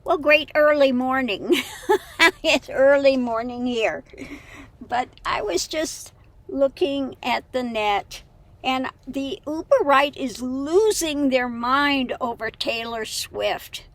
Well, great early morning. It's early morning here. But I was just looking at the net, and the uber right is losing their mind over Taylor Swift.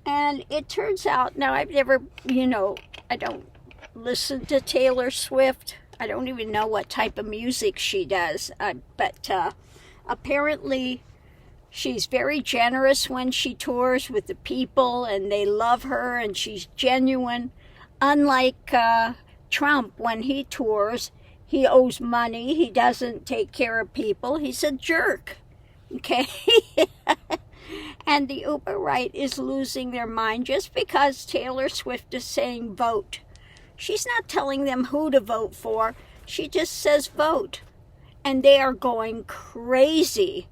And it turns out, now I've never, I don't listen to Taylor Swift. I don't even know what type of music she does. But apparently she's very generous when she tours with the people, and they love her, and she's genuine. Unlike Trump, when he tours, he owes money. He doesn't take care of people. He's a jerk. Okay? And the uber right is losing their mind just because Taylor Swift is saying vote. She's not telling them who to vote for. She just says vote. And they are going crazy.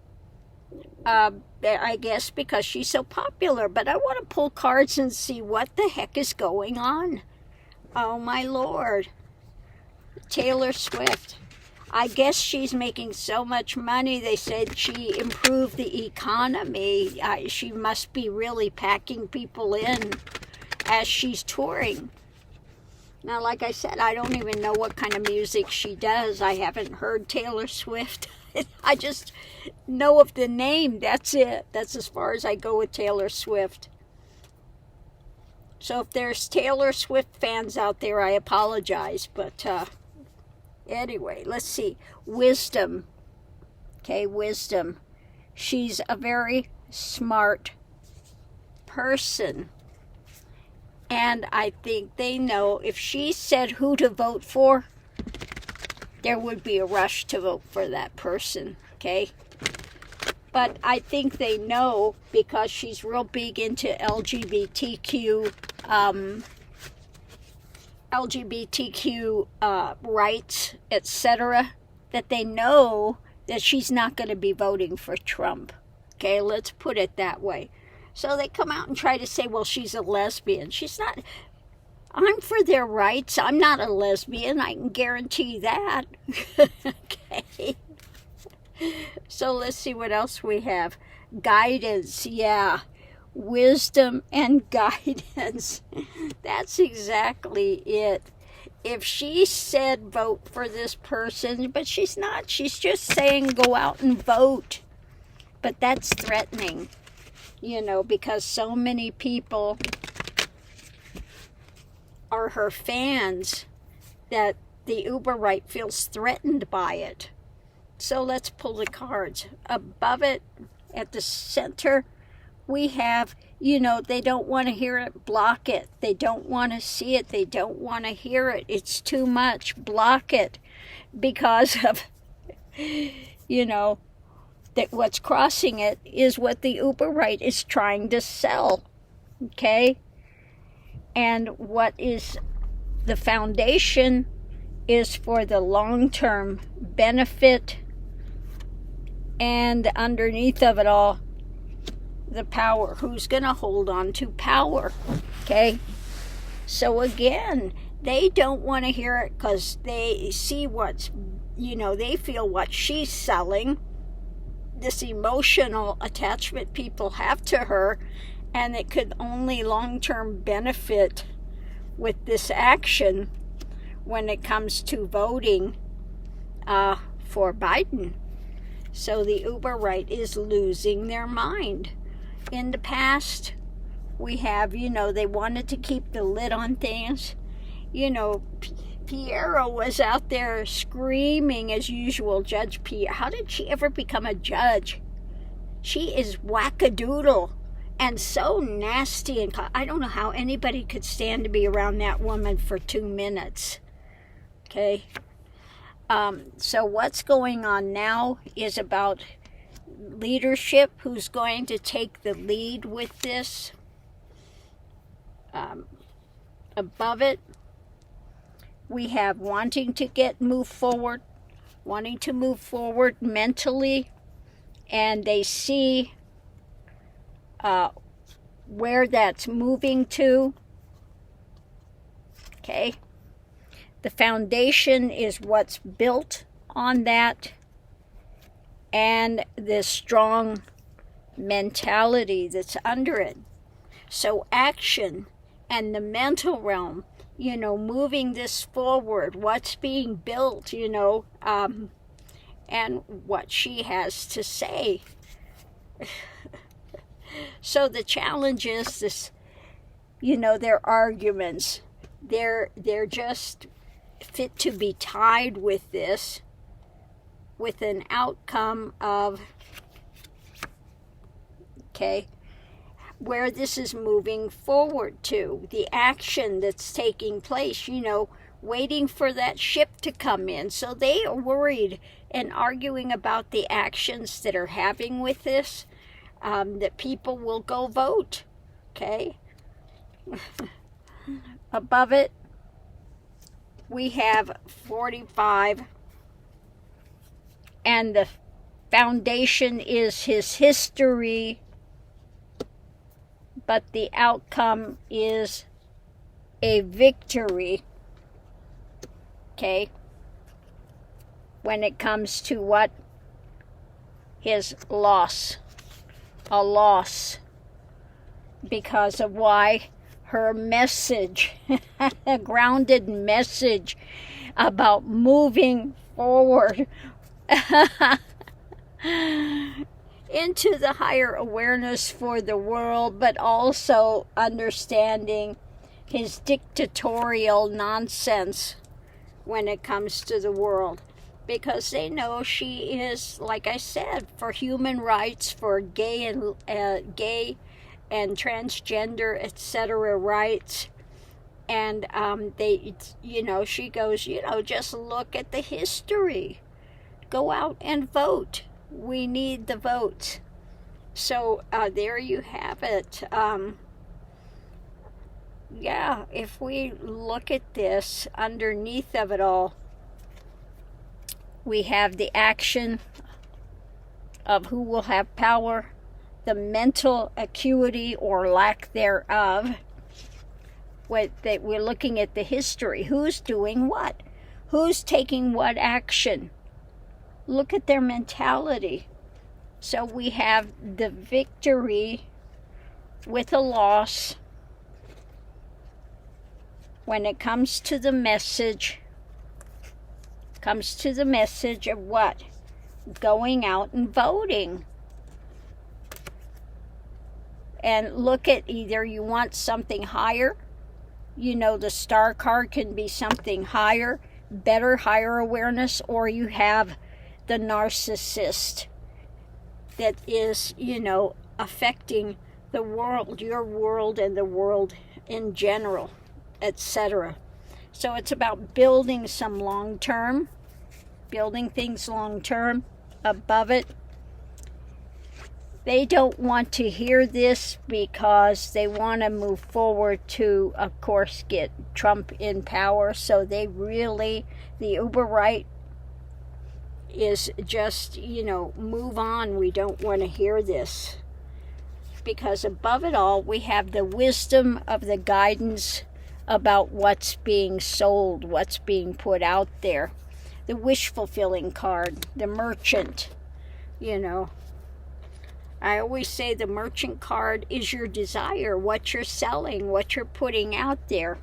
I guess because she's so popular. But I want to pull cards and see what the heck is going on. Oh my Lord. Taylor Swift. I guess she's making so much money. They said she improved the economy. She must be really packing people in as she's touring. Now, like I said, I don't even know what kind of music she does. I haven't heard Taylor Swift. I just know of the name. That's it. That's as far as I go with Taylor Swift. So if there's Taylor Swift fans out there, I apologize. But anyway, let's see. Wisdom. Okay, wisdom. She's a very smart person. And I think they know if she said who to vote for, there would be a rush to vote for that person, okay? But I think they know because she's real big into LGBTQ rights, etc., that they know that she's not going to be voting for Trump. Okay, let's put it that way. So they come out and try to say, well, she's a lesbian. She's not. I'm for their rights. I'm not a lesbian. I can guarantee that. Okay. So let's see what else we have. Guidance, yeah. Wisdom and guidance. That's exactly it. If she said vote for this person, but she's not. She's just saying go out and vote. But that's threatening, because so many people are her fans that the uber right feels threatened by it. So let's pull the cards. Above it, at the center, we have, they don't want to hear it, block it. They don't want to see it. They don't want to hear it. It's too much. Block it. Because of, that what's crossing it is what the uber right is trying to sell. Okay? And what is the foundation is for the long-term benefit, and underneath of it all, the power. Who's going to hold on to power? Okay? So again, they don't want to hear it because they see they feel what she's selling, this emotional attachment people have to her, and it could only long-term benefit with this action when it comes to voting for Biden. So the uber right is losing their mind. In the past, we have, they wanted to keep the lid on things. Piero was out there screaming as usual, Judge Piero. How did she ever become a judge? She is wackadoodle and so nasty. And I don't know how anybody could stand to be around that woman for 2 minutes. Okay? So what's going on now is about leadership, who's going to take the lead with this. Above it, we have wanting to move forward mentally, and they see where that's moving to. Okay? The foundation is what's built on that, and this strong mentality that's under it. So action and the mental realm, moving this forward, what's being built, and what she has to say. So the challenge is this, their arguments. They're just fit to be tied with this, with an outcome of, where this is moving forward to, the action that's taking place, waiting for that ship to come in. So they are worried and arguing about the actions that are having with this, that people will go vote, Above it, we have 45, and the foundation is his history, but the outcome is a victory, when it comes to what? His loss. A loss. Because of why? Her message, a grounded message about moving forward into the higher awareness for the world, but also understanding his dictatorial nonsense when it comes to the world. Because they know she is, like I said, for human rights, for gay and transgender, etc. rights. And she goes, just look at the history. Go out and vote. We need the votes. So there you have it. If we look at this, underneath of it all, we have the action of who will have power, the mental acuity or lack thereof. We're looking at the history. Who's doing what? Who's taking what action? Look at their mentality. So we have the victory with a loss when it comes to the message. Comes to the message of what? Going out and voting. And look at, either you want something higher, the star card can be something higher, better, higher awareness, or you have the narcissist that is, affecting the world, your world and the world in general, etc. So it's about building some long-term, building things long-term. Above it, they don't want to hear this because they want to move forward to, of course, get Trump in power. So they really, the uber right is just, move on. We don't want to hear this. Because above it all, we have the wisdom of the guidance about what's being sold, what's being put out there. The wish-fulfilling card, the merchant, I always say the merchant card is your desire, what you're selling, what you're putting out there.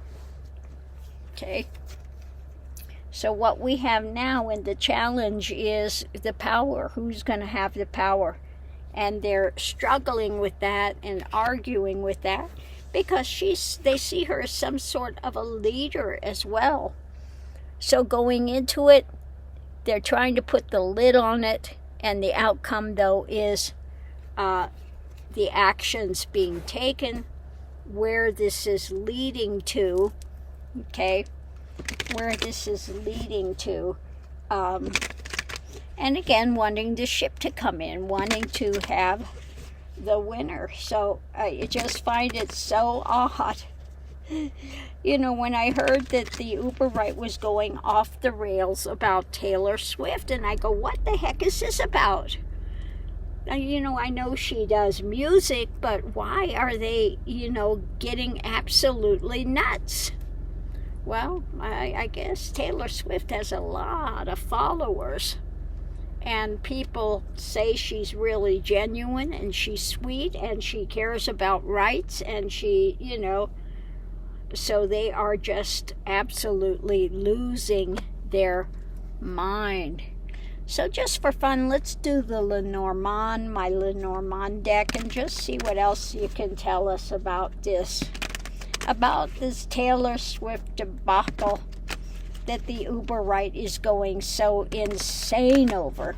So what we have now in the challenge is the power. Who's going to have the power? And they're struggling with that and arguing with that because they see her as some sort of a leader as well. So going into it, they're trying to put the lid on it, and the outcome, though, is the actions being taken, where this is leading to, where this is leading to, and again, wanting the ship to come in, wanting to have the winner. So I just find it so odd. When I heard that the uber right was going off the rails about Taylor Swift, and I go, what the heck is this about? I know she does music, but why are they, getting absolutely nuts? Well, I guess Taylor Swift has a lot of followers. And people say she's really genuine and she's sweet and she cares about rights and she, so they are just absolutely losing their mind. So just for fun, let's do the Lenormand, my Lenormand deck, and just see what else you can tell us about this Taylor Swift debacle that the uber right is going so insane over.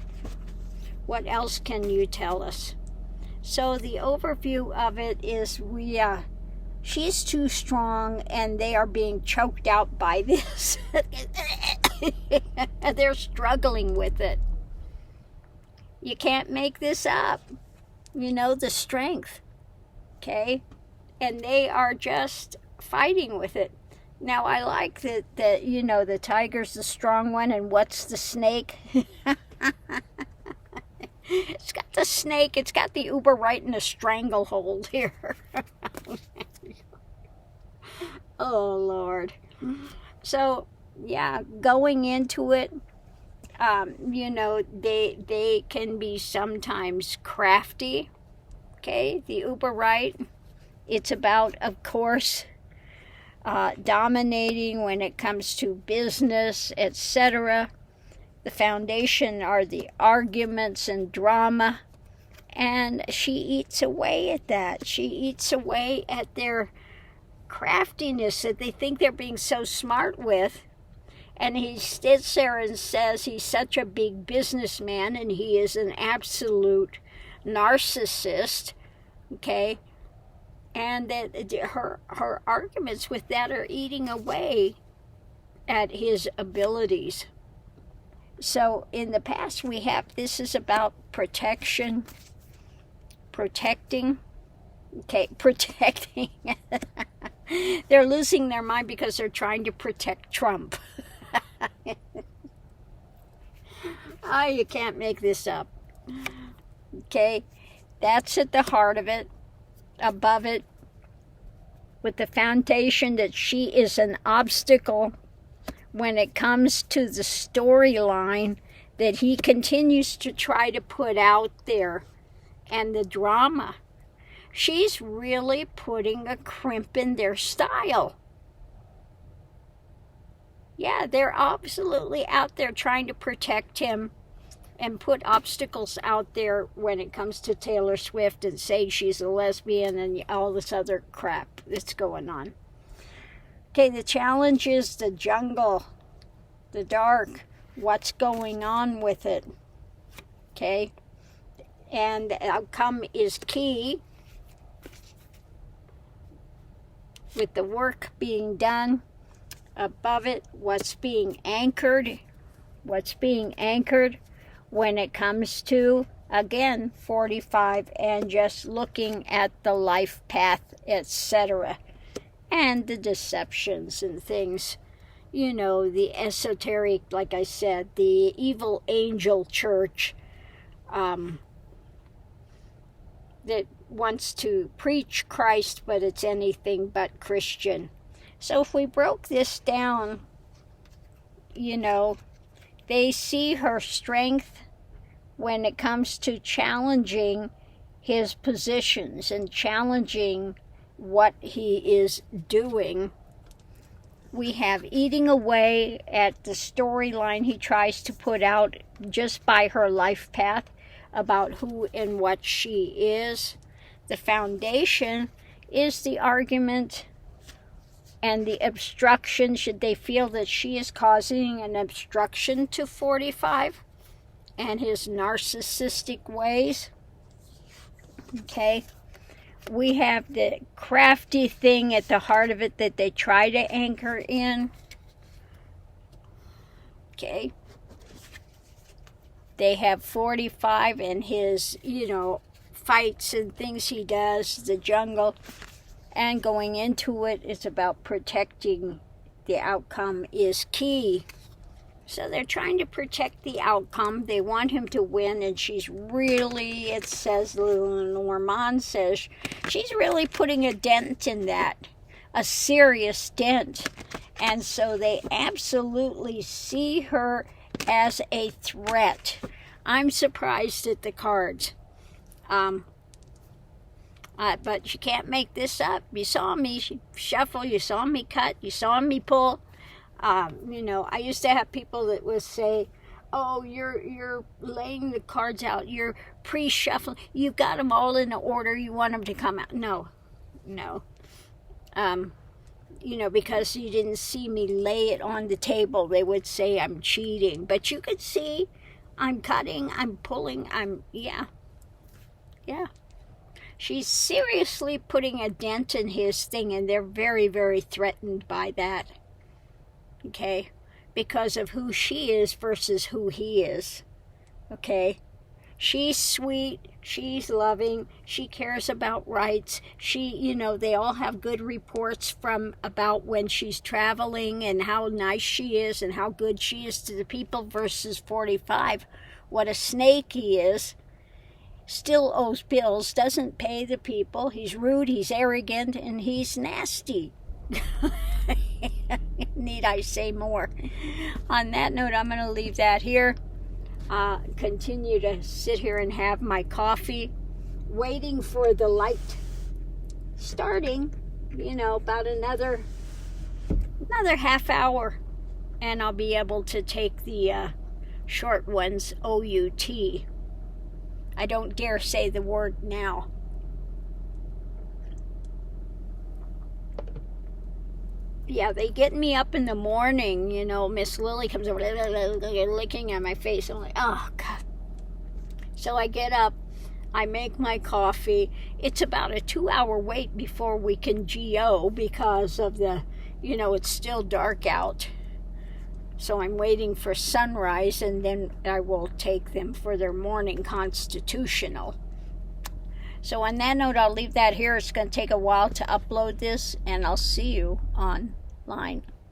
What else can you tell us? So the overview of it is she's too strong and they are being choked out by this. They're struggling with it. You can't make this up. The strength. Okay? And they are just fighting with it. Now, I like that the tiger's the strong one, and what's the snake? It's got the snake. It's got the uber right in a stranglehold here. Oh, Lord. So, yeah, going into it, they can be sometimes crafty. Okay, the uber right. It's about, of course, dominating when it comes to business, etc. The foundation are the arguments and drama, and she eats away at that. She eats away at their craftiness that they think they're being so smart with. And he sits there and says he's such a big businessman and he is an absolute narcissist, okay? And that her arguments with that are eating away at his abilities. So in the past this is about protecting. Okay, protecting. They're losing their mind because they're trying to protect Trump. You can't make this up. Okay, that's at the heart of it. Above it, with the foundation that she is an obstacle when it comes to the storyline that he continues to try to put out there and the drama. She's really putting a crimp in their style. Yeah, they're absolutely out there trying to protect him and put obstacles out there when it comes to Taylor Swift and say she's a lesbian and all this other crap that's going on. Okay, the challenge is the jungle, the dark, what's going on with it. Okay, and the outcome is key with the work being done. Above it, what's being anchored when it comes to, again, 45 and just looking at the life path, etc. And the deceptions and things, the esoteric, like I said, the evil angel church that wants to preach Christ, but it's anything but Christian. So if we broke this down, they see her strength when it comes to challenging his positions and challenging what he is doing. We have eating away at the storyline he tries to put out just by her life path about who and what she is. The foundation is the argument and the obstruction, should they feel that she is causing an obstruction to 45 and his narcissistic ways. Okay, we have the crafty thing at the heart of it that they try to anchor in. Okay, they have 45 and his, fights and things he does, the jungle. And going into it, it's about protecting the outcome is key. So they're trying to protect the outcome. They want him to win, and she's really, it says, Lenormand says, she's really putting a dent in that, a serious dent. And so they absolutely see her as a threat. I'm surprised at the cards. But you can't make this up. You saw me shuffle, you saw me cut, you saw me pull. You know, I used to have people that would say, "Oh, you're laying the cards out. You're pre-shuffling. You've got them all in the order you want them to come out." No. You know, because you didn't see me lay it on the table, they would say I'm cheating. But you could see I'm cutting, I'm pulling, yeah. She's seriously putting a dent in his thing, and they're very, very threatened by that. Okay? Because of who she is versus who he is. Okay? She's sweet, she's loving, she cares about rights. You know, they all have good reports about when she's traveling and how nice she is and how good she is to the people versus 45. What a snake he is. Still owes bills, doesn't pay the people. He's rude, he's arrogant, and he's nasty. Need I say more? On that note, I'm going to leave that here. Continue to sit here and have my coffee, waiting for the light starting, you know, about another half hour, and I'll be able to take the short ones, OUT. I don't dare say the word now. Yeah, they get me up in the morning, you know. Miss Lily comes over, licking at my face. I'm like, oh, God. So I get up, I make my coffee. It's about a 2-hour wait before we can GO because of the, you know, it's still dark out. So I'm waiting for sunrise, and then I will take them for their morning constitutional. So on that note, I'll leave that here. It's going to take a while to upload this, and I'll see you online.